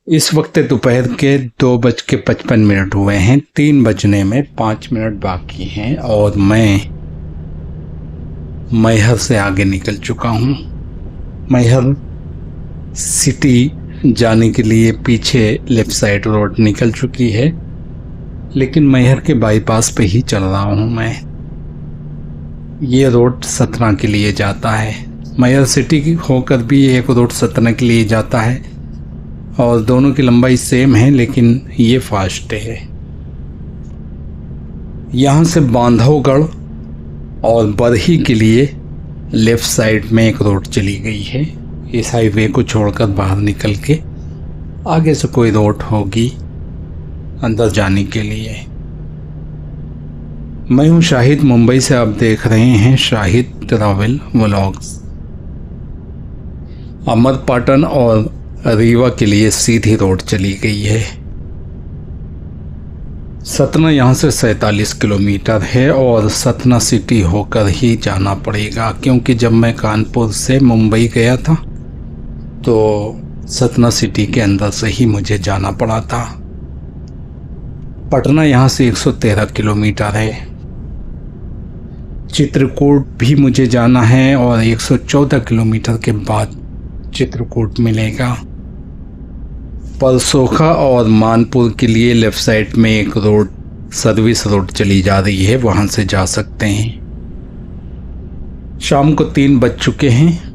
इस वक्त दोपहर के 2:55 हुए हैं। 3 बजने में 5 मिनट बाकी हैं और मैं मैहर से आगे निकल चुका हूँ। मैहर सिटी जाने के लिए पीछे लेफ्ट साइड रोड निकल चुकी है, लेकिन मैहर के बाईपास पे ही चल रहा हूँ मैं। ये रोड सतना के लिए जाता है। मैहर सिटी होकर भी एक रोड सतना के लिए जाता है और दोनों की लंबाई सेम है, लेकिन ये फास्ट है। यहाँ से बांधवगढ़ और बरही के लिए लेफ्ट साइड में एक रोड चली गई है। इस हाईवे को छोड़कर बाहर निकल के आगे से कोई रोड होगी अंदर जाने के लिए। मैं हूँ शाहिद, मुंबई से आप देख रहे हैं शाहिद ट्रैवल व्लॉग्स। अमरपाटन और रीवा के लिए सीधी रोड चली गई है। सतना यहाँ से 47 किलोमीटर है और सतना सिटी होकर ही जाना पड़ेगा, क्योंकि जब मैं कानपुर से मुंबई गया था तो सतना सिटी के अंदर से ही मुझे जाना पड़ा था। पटना यहाँ से 113 किलोमीटर है। चित्रकूट भी मुझे जाना है और 114 किलोमीटर के बाद चित्रकूट मिलेगा। परसोखा और मानपुर के लिए लेफ्ट साइड में एक रोड सर्विस रोड चली जा रही है, वहां से जा सकते हैं। शाम को 3 बज चुके हैं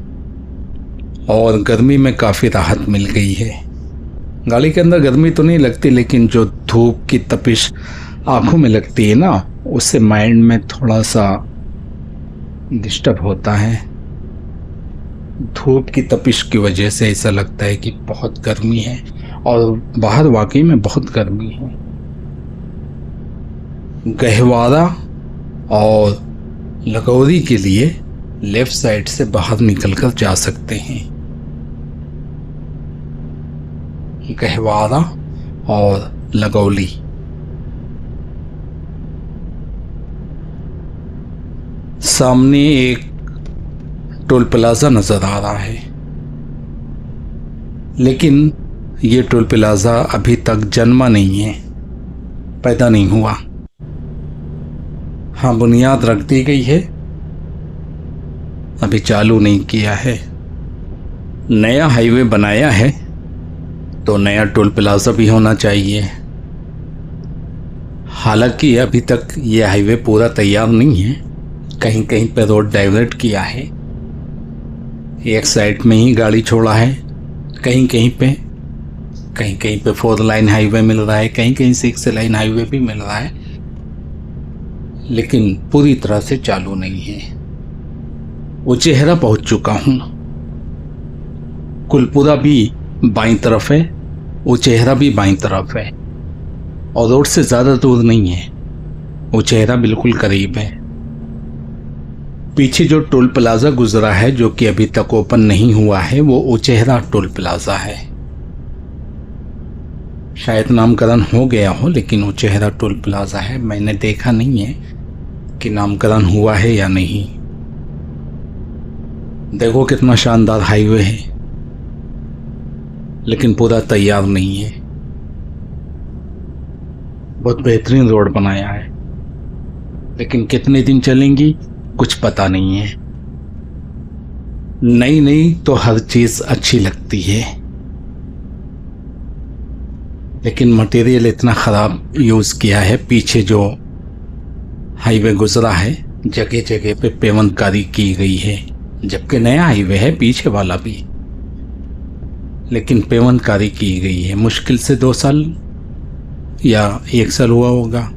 और गर्मी में काफ़ी राहत मिल गई है। गाड़ी के अंदर गर्मी तो नहीं लगती, लेकिन जो धूप की तपिश आंखों में लगती है ना, उससे माइंड में थोड़ा सा डिस्टर्ब होता है। धूप की तपिश की वजह से ऐसा लगता है कि बहुत गर्मी है और बाहर वाकई में बहुत गर्मी है। गहवारा और लगौरी के लिए लेफ्ट साइड से बाहर निकलकर जा सकते हैं। गहवारा और लगौली। सामने एक टोल प्लाजा नजर आ रहा है, लेकिन ये टोल प्लाजा अभी तक जन्मा नहीं है, पैदा नहीं हुआ। हाँ, बुनियाद रख दी गई है, अभी चालू नहीं किया है। नया हाईवे बनाया है तो नया टोल प्लाजा भी होना चाहिए। हालांकि अभी तक ये हाईवे पूरा तैयार नहीं है, कहीं कहीं पे रोड डाइवर्ट किया है, एक साइड में ही गाड़ी छोड़ा है, कहीं कहीं पे 4 लाइन हाईवे मिल रहा है, कहीं कहीं 6 लाइन हाईवे भी मिल रहा है, लेकिन पूरी तरह से चालू नहीं है। उचेहरा पहुंच चुका हूं। कुलपुरा भी बाईं तरफ है, उचेहरा भी बाईं तरफ है और रोड से ज़्यादा दूर नहीं है। उचेहरा बिल्कुल करीब है। पीछे जो टोल प्लाजा गुजरा है, जो कि अभी तक ओपन नहीं हुआ है, वो उचेहरा टोल प्लाजा है। शायद नामकरण हो गया हो, लेकिन उचेहरा टोल प्लाजा है। मैंने देखा नहीं है कि नामकरण हुआ है या नहीं। देखो कितना शानदार हाईवे है, लेकिन पूरा तैयार नहीं है। बहुत बेहतरीन रोड बनाया है, लेकिन कितने दिन चलेंगी कुछ पता नहीं है। नई तो हर चीज अच्छी लगती है, लेकिन मटेरियल इतना खराब यूज किया है। पीछे जो हाईवे गुजरा है, जगह जगह पे पेवनकारी की गई है, जबकि नया हाईवे है पीछे वाला भी, लेकिन पेवनकारी की गई है। मुश्किल से 2 साल या 1 साल हुआ होगा।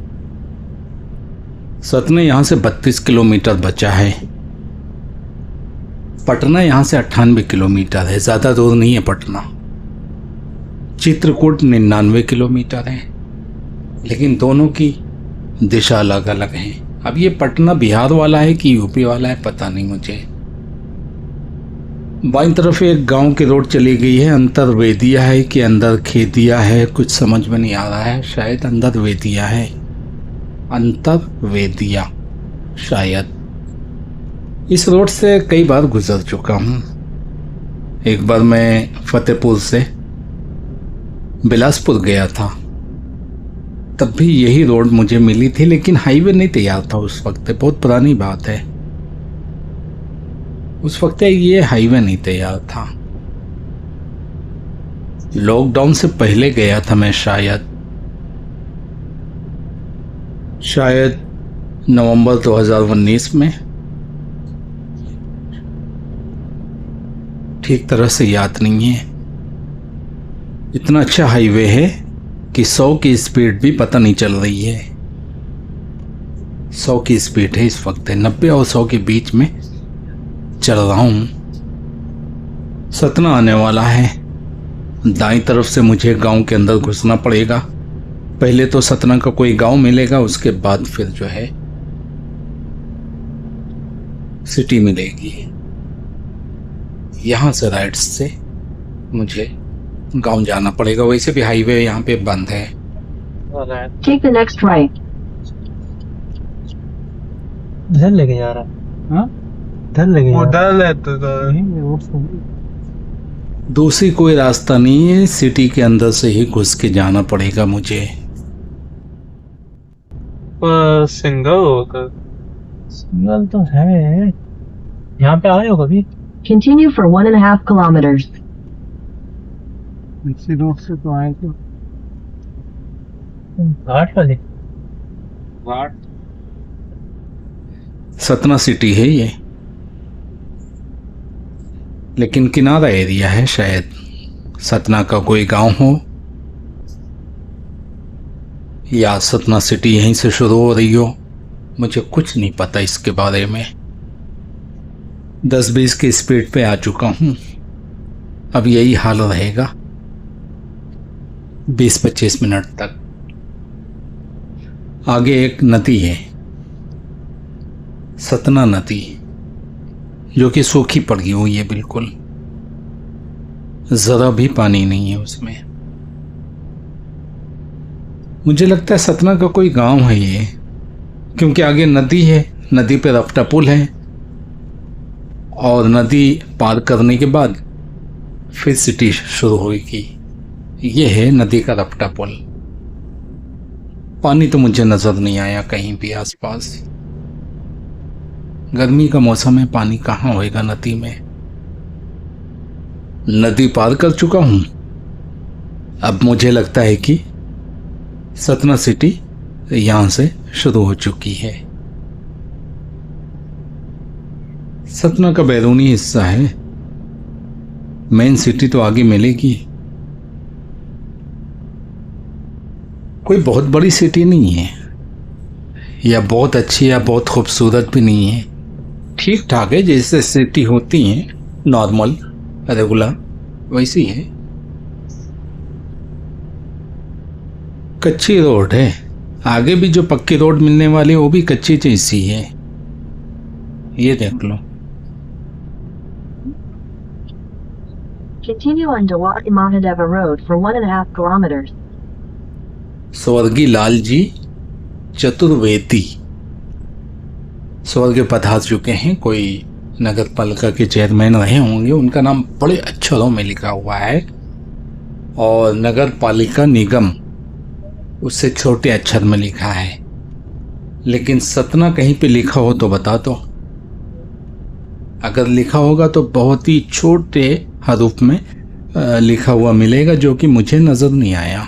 सतना यहाँ से 32 किलोमीटर बचा है। पटना यहाँ से 98 किलोमीटर है, ज़्यादा दूर नहीं है पटना। चित्रकूट 99 किलोमीटर है, लेकिन दोनों की दिशा अलग अलग है। अब ये पटना बिहार वाला है कि यूपी वाला है, पता नहीं मुझे। बाईं तरफ एक गांव की रोड चली गई है। अंदर वेदिया है कि अंदर खेदिया है, कुछ समझ में नहीं आ रहा है। शायद अंदर वेदिया है, अंतर वेदिया शायद। इस रोड से कई बार गुजर चुका हूँ। एक बार मैं फतेहपुर से बिलासपुर गया था तब भी यही रोड मुझे मिली थी, लेकिन हाईवे नहीं तैयार था उस वक्त। बहुत पुरानी बात है, उस वक्त ये हाईवे नहीं तैयार था। लॉकडाउन से पहले गया था मैं, शायद नवंबर 2019 में। ठीक तरह से याद नहीं है। इतना अच्छा हाईवे है कि 100 की स्पीड भी पता नहीं चल रही है। 100 की स्पीड है इस वक्त, 90 और 100 के बीच में चल रहा हूँ। सतना आने वाला है। दाईं तरफ से मुझे गांव के अंदर घुसना पड़ेगा। पहले तो सतना का कोई गांव मिलेगा, उसके बाद फिर जो है सिटी मिलेगी। यहाँ से राइट से मुझे गांव जाना पड़ेगा। वैसे भी हाईवे यहाँ पे बंद है। Take the next right. इधर लेके जा रहा है। हाँ, इधर लेके जा रहा उधर है तो है। दूसरी कोई रास्ता नहीं है, सिटी के अंदर से ही घुस के जाना पड़ेगा मुझे। सिंगल होकर सिग्नल तो है। यहाँ पे आए हो कभी? Continue for 1.5 kilometers. इसी रोड से तो आए थे। घाट वाले। सतना सिटी है ये, लेकिन किनारा एरिया है। शायद सतना का कोई गांव हो या सतना सिटी यहीं से शुरू हो रही हो, मुझे कुछ नहीं पता इसके बारे में। 10-20 की स्पीड पे आ चुका हूं। अब यही हाल रहेगा 20-25 मिनट तक। आगे एक नदी है, सतना नदी, जो कि सूखी पड़ी हुई है बिल्कुल, जरा भी पानी नहीं है उसमें। मुझे लगता है सतना का कोई गांव है ये, क्योंकि आगे नदी है, नदी पे रफ्ता पुल है और नदी पार करने के बाद फिर सिटी शुरू होगी। ये है नदी का रफ्ता पुल। पानी तो मुझे नजर नहीं आया कहीं भी आसपास। गर्मी का मौसम है, पानी कहाँ होएगा नदी में। नदी पार कर चुका हूं। अब मुझे लगता है कि सतना सिटी यहां से शुरू हो चुकी है। सतना का बैरूनी हिस्सा है, मेन सिटी तो आगे मिलेगी। कोई बहुत बड़ी सिटी नहीं है, या बहुत अच्छी या बहुत खूबसूरत भी नहीं है। ठीक ठाक है, जैसे सिटी होती हैं नॉर्मल रेगुलर वैसी है। कच्ची रोड है, आगे भी जो पक्की रोड मिलने वाली है वो भी कच्ची जैसी है। ये देख लो। Continue on Dawat Mahadeva Road for 1.5 kilometers. स्वर्गीय लालजी चतुर्वेदी स्वर्ग पधार चुके हैं। कोई नगर पालिका के चेयरमैन रहे होंगे, उनका नाम बड़े अक्षरों में लिखा हुआ है और नगर पालिका निगम उससे छोटे अक्षर में लिखा है। लेकिन सतना कहीं पे लिखा हो तो बता दो। अगर लिखा होगा तो बहुत ही छोटे हरूफ में लिखा हुआ मिलेगा, जो कि मुझे नजर नहीं आया।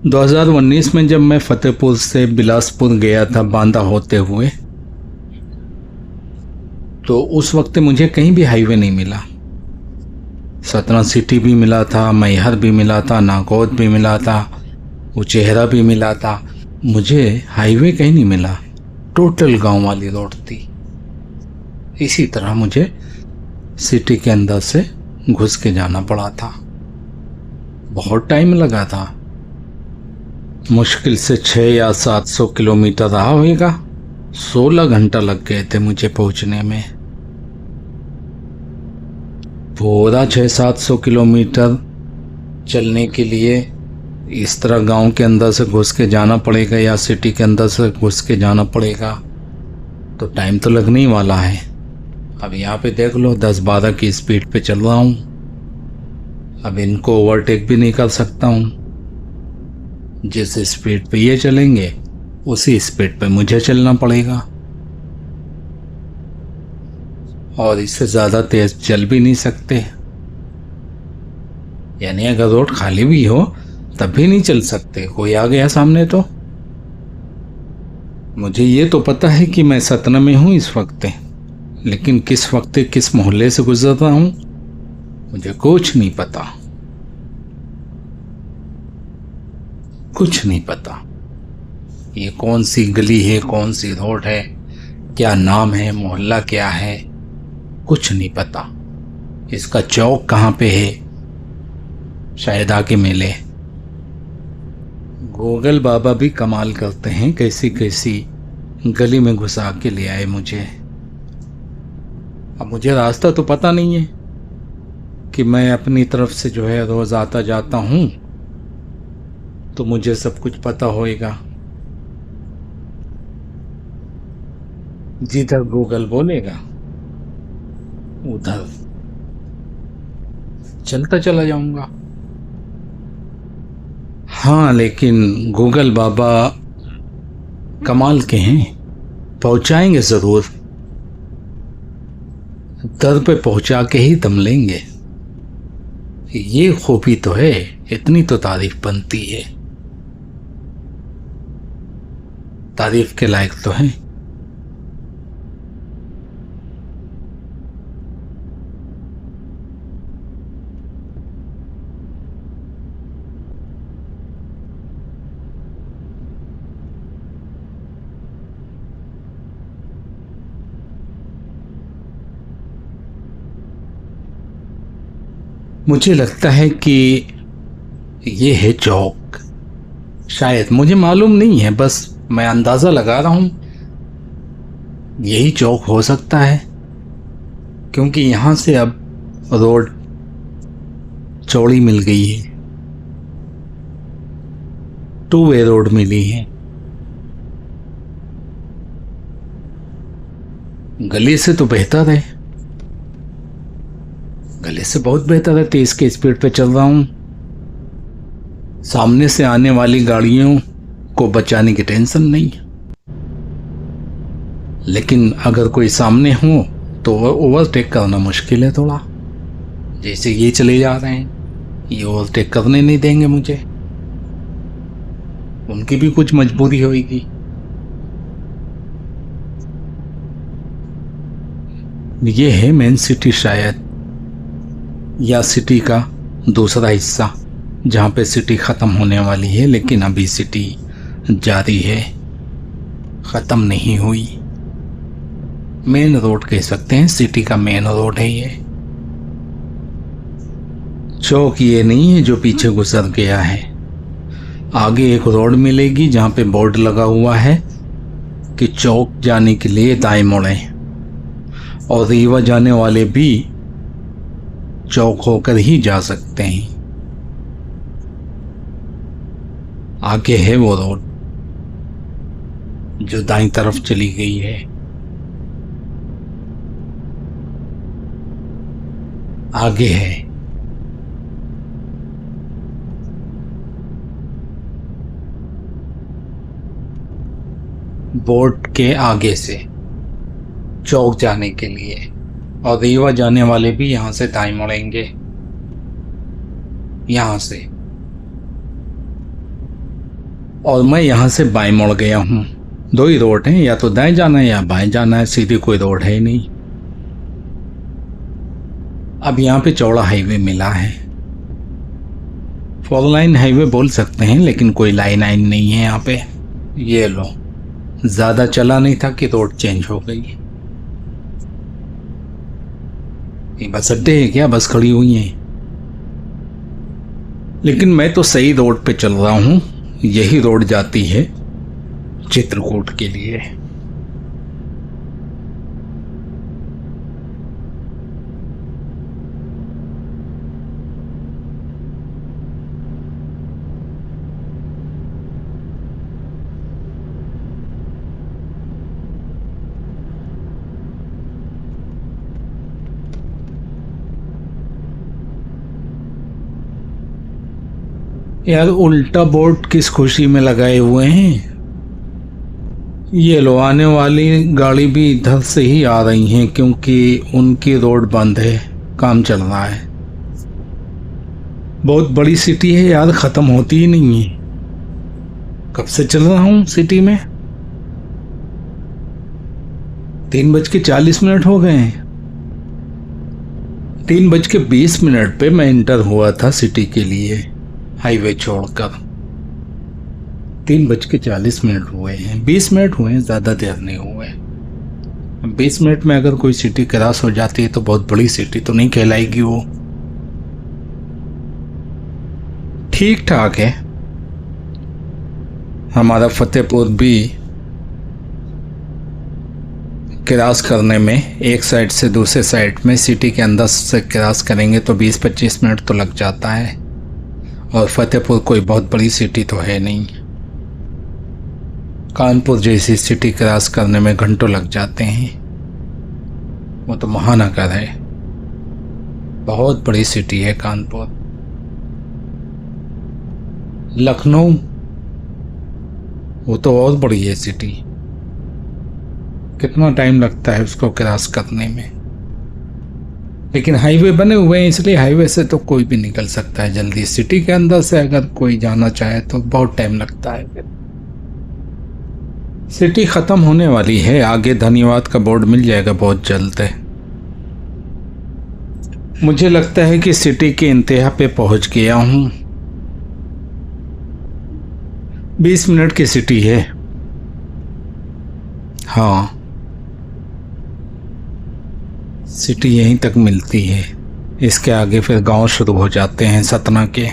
2019 में जब मैं फतेहपुर से बिलासपुर गया था बांदा होते हुए, तो उस वक्त मुझे कहीं भी हाईवे नहीं मिला। सतना सिटी भी मिला था, मैहर भी मिला था, नागौद भी मिला था, उचेहरा भी मिला था। मुझे हाईवे कहीं नहीं मिला, टोटल गांव वाली रोड थी। इसी तरह मुझे सिटी के अंदर से घुस के जाना पड़ा था। बहुत टाइम लगा था, मुश्किल से 600 या 700 किलोमीटर रहा होगा। 16 घंटा लग गए थे मुझे पहुंचने में। पूरा 600-700 किलोमीटर चलने के लिए इस तरह गांव के अंदर से घुस के जाना पड़ेगा या सिटी के अंदर से घुस के जाना पड़ेगा, तो टाइम तो लगने ही वाला है। अब यहाँ पे देख लो 10-12 की स्पीड पे चल रहा हूँ। अब इनको ओवरटेक भी नहीं कर सकता हूं। जिस स्पीड पे ये चलेंगे उसी स्पीड पे मुझे चलना पड़ेगा, और इससे ज़्यादा तेज चल भी नहीं सकते। यानी अगर रोड खाली भी हो तब भी नहीं चल सकते, कोई आ गया सामने तो। मुझे ये तो पता है कि मैं सतना में हूँ इस वक्त, लेकिन किस वक्त किस मोहल्ले से गुजर रहा हूँ मुझे कुछ नहीं पता, कुछ नहीं पता। ये कौन सी गली है, कौन सी रोड है, क्या नाम है, मोहल्ला क्या है, कुछ नहीं पता। इसका चौक कहाँ पे है, शायद आके मिले। गूगल बाबा भी कमाल करते हैं, कैसी कैसी गली में घुसा के ले आए मुझे। अब मुझे रास्ता तो पता नहीं है कि मैं अपनी तरफ से जो है रोज आता जाता हूं तो मुझे सब कुछ पता होएगा। जिधर गूगल बोलेगा उधर चलता चला जाऊंगा। हाँ, लेकिन गूगल बाबा कमाल के हैं, पहुंचाएंगे जरूर, दर पे पहुंचा के ही दम लेंगे। ये खूबी तो है, इतनी तो तारीफ बनती है, तारीफ के लायक तो है। मुझे लगता है कि ये है चौक, शायद, मुझे मालूम नहीं है, बस मैं अंदाजा लगा रहा हूं यही चौक हो सकता है, क्योंकि यहां से अब रोड चौड़ी मिल गई है, 2 वे रोड मिली है। गली से तो बेहतर है, गले से बहुत बेहतर है। तेज के स्पीड पे चल रहा हूं, सामने से आने वाली गाड़ियों को बचाने की टेंशन नहीं। लेकिन अगर कोई सामने हो तो ओवरटेक करना मुश्किल है थोड़ा। जैसे ये चले जा रहे हैं, ये ओवरटेक करने नहीं देंगे मुझे, उनकी भी कुछ मजबूरी होगी। ये है मेन सिटी शायद, या सिटी का दूसरा हिस्सा, जहाँ पे सिटी ख़त्म होने वाली है, लेकिन अभी सिटी जारी है, ख़त्म नहीं हुई। मेन रोड कह सकते हैं, सिटी का मेन रोड है ये। चौक ये नहीं है जो पीछे गुजर गया है। आगे एक रोड मिलेगी जहाँ पे बोर्ड लगा हुआ है कि चौक जाने के लिए दाएं मुड़ें, और रीवा जाने वाले भी चौक होकर ही जा सकते हैं। आगे है वो रोड जो दाईं तरफ चली गई है। आगे है बोर्ड के आगे से चौक जाने के लिए, और रीवा जाने वाले भी यहां से दाएं मुड़ेंगे, यहां से। और मैं यहां से बाएं मुड़ गया हूं। 2 ही रोड हैं, या तो दाएं जाना है या बाएं जाना है, सीधी कोई रोड है ही नहीं। अब यहां पे चौड़ा हाईवे मिला है, 4 लाइन हाईवे बोल सकते हैं, लेकिन कोई लाइन नहीं है यहाँ पे। ये लो, ज्यादा चला नहीं था कि रोड चेंज हो गई। ये बस अड्डे है क्या, बस खड़ी हुई हैं? लेकिन मैं तो सही रोड पे चल रहा हूं, यही रोड जाती है चित्रकूट के लिए। यार उल्टा बोर्ड किस खुशी में लगाए हुए हैं। ये लो आने वाली गाड़ी भी इधर से ही आ रही हैं क्योंकि उनकी रोड बंद है, काम चल रहा है। बहुत बड़ी सिटी है यार, खत्म होती ही नहीं है। कब से चल रहा हूँ सिटी में, 3:40 हो गए हैं। 3:20 पे मैं इंटर हुआ था सिटी के लिए हाईवे छोड़कर। 3:40 हुए हैं, 20 मिनट हुए हैं, ज़्यादा देर नहीं हुए। 20 मिनट में अगर कोई सिटी क्रॉस हो जाती है तो बहुत बड़ी सिटी तो नहीं कहलाएगी वो। ठीक ठाक है। हमारा फतेहपुर भी क्रॉस करने में, एक साइड से दूसरे साइड में सिटी के अंदर से क्रॉस करेंगे तो 20-25 मिनट तो लग जाता है। और फतेहपुर कोई बहुत बड़ी सिटी तो है नहीं। कानपुर जैसी सिटी क्रॉस करने में घंटों लग जाते हैं। वो तो महानगर है, बहुत बड़ी सिटी है कानपुर। लखनऊ वो तो और बड़ी है सिटी, कितना टाइम लगता है उसको क्रॉस करने में। लेकिन हाईवे बने हुए हैं इसलिए हाईवे से तो कोई भी निकल सकता है जल्दी। सिटी के अंदर से अगर कोई जाना चाहे तो बहुत टाइम लगता है। फिर सिटी खत्म होने वाली है, आगे धन्यवाद का बोर्ड मिल जाएगा बहुत जल्द है। मुझे लगता है कि सिटी के इंतहा पे पहुंच गया हूं। 20 मिनट की सिटी है। हाँ, सिटी यहीं तक मिलती है, इसके आगे फिर गांव शुरू हो जाते हैं सतना के।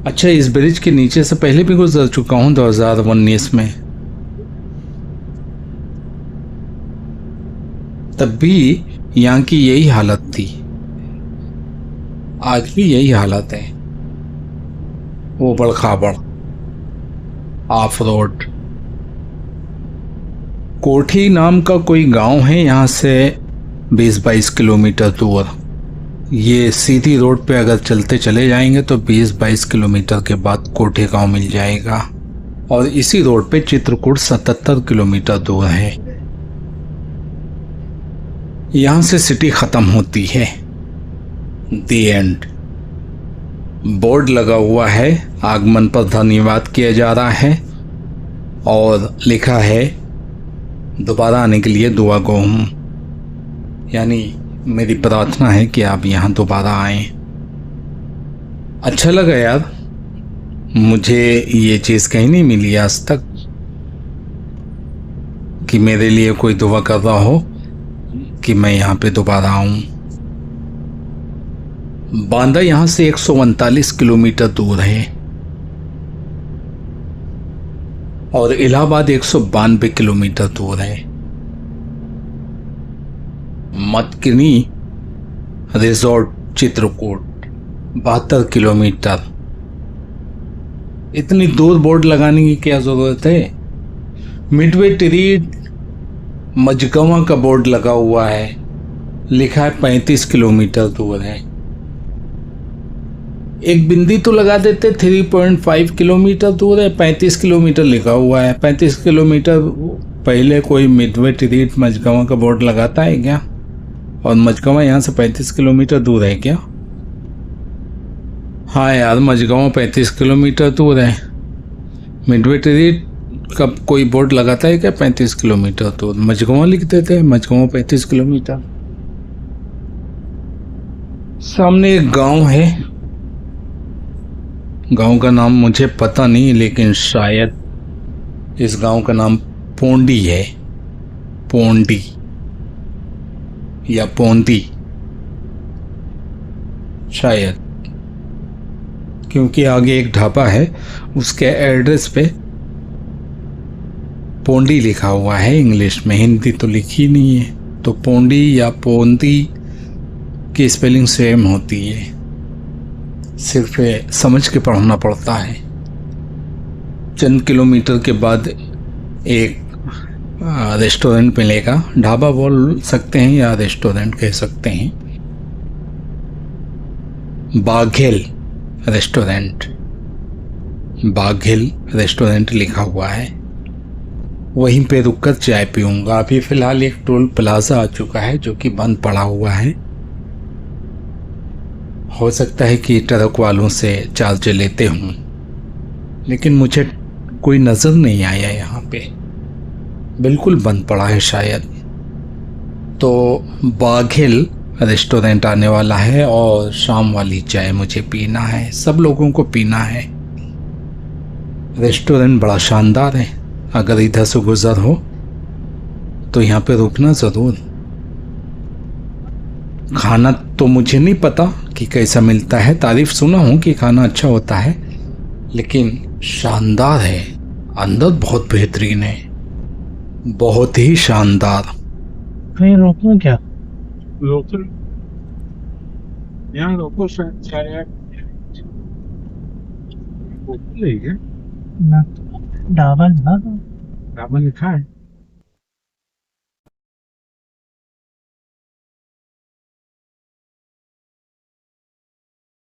अच्छा, इस ब्रिज के नीचे से पहले भी गुजर चुका हूं 2019 में, तब भी यहाँ की यही हालत थी, आज भी यही हालत है। ऊबड़ खाबड़, ऑफ रोड। कोठी नाम का कोई गांव है यहाँ से 20-22 किलोमीटर दूर। ये सीधी रोड पे अगर चलते चले जाएंगे तो 20-22 किलोमीटर के बाद कोठी गांव मिल जाएगा। और इसी रोड पे चित्रकूट 77 किलोमीटर दूर है। यहाँ से सिटी खत्म होती है। The end. बोर्ड लगा हुआ है, आगमन पर धन्यवाद किया जा रहा है और लिखा है दोबारा आने के लिए दुआ गो हूँ, यानी मेरी प्रार्थना है कि आप यहाँ दोबारा आएं। अच्छा लगा यार, मुझे ये चीज़ कहीं नहीं मिली आज तक कि मेरे लिए कोई दुआ कर रहा हो कि मैं यहाँ पे दोबारा आऊँ। बांदा यहाँ से 139 किलोमीटर दूर है और इलाहाबाद 192 किलोमीटर दूर है। मतकिनी रिजॉर्ट चित्रकूट 72 किलोमीटर। इतनी दूर बोर्ड लगाने की क्या जरूरत है। मिडवे ट्रीट मजगवा का बोर्ड लगा हुआ है, लिखा है 35 किलोमीटर दूर है। एक बिंदी तो लगा देते 3.5 किलोमीटर दूर है, 35 किलोमीटर लिखा हुआ है। 35 किलोमीटर पहले कोई मिडवे ट्रीट मजगवा का बोर्ड लगाता है क्या? और मजगवा यहाँ से 35 किलोमीटर दूर है क्या? हाँ यार, मजगवा 35 किलोमीटर दूर है। मिडवे ट्रीट का कोई बोर्ड लगाता है क्या 35 किलोमीटर दूर? मजगवा लिख देते हैं, मजगवा 35 किलोमीटर। सामने एक गांव है, गांव का नाम मुझे पता नहीं, लेकिन शायद इस गांव का नाम पोंडी है, पोंडी या पोंदी शायद, क्योंकि आगे एक ढाबा है उसके एड्रेस पे पोंडी लिखा हुआ है इंग्लिश में, हिंदी तो लिखी नहीं है। तो पोंडी या पोंदी की स्पेलिंग सेम होती है, सिर्फ समझ के पढ़ना पड़ता है। चंद किलोमीटर के बाद एक रेस्टोरेंट मिलेगा, ढाबा बोल सकते हैं या रेस्टोरेंट कह सकते हैं। बाघेल रेस्टोरेंट, बाग हिल रेस्टोरेंट लिखा हुआ है। वहीं पे रुककर चाय पीऊंगा। अभी फ़िलहाल एक टोल प्लाज़ा आ चुका है जो कि बंद पड़ा हुआ है। हो सकता है कि ट्रक वालों से चार्ज लेते हों, लेकिन मुझे कोई नज़र नहीं आया यहाँ पे। बिल्कुल बंद पड़ा है शायद। तो बाग हिल रेस्टोरेंट आने वाला है और शाम वाली चाय मुझे पीना है, सब लोगों को पीना है। रेस्टोरेंट बड़ा शानदार है। अगर इधर से गुजर हो तो यहाँ पे रुकना ज़रूर। खाना तो मुझे नहीं पता कि कैसा मिलता है, तारीफ सुना हूँ कि खाना अच्छा होता है, लेकिन शानदार है। अंदर बहुत बेहतरीन है, बहुत ही शानदार। कहीं रोकूं क्या? लोकल यहाँ लोकल शायद लोकल ही है। ना ढाबा ना तो ढाबा लिखा है।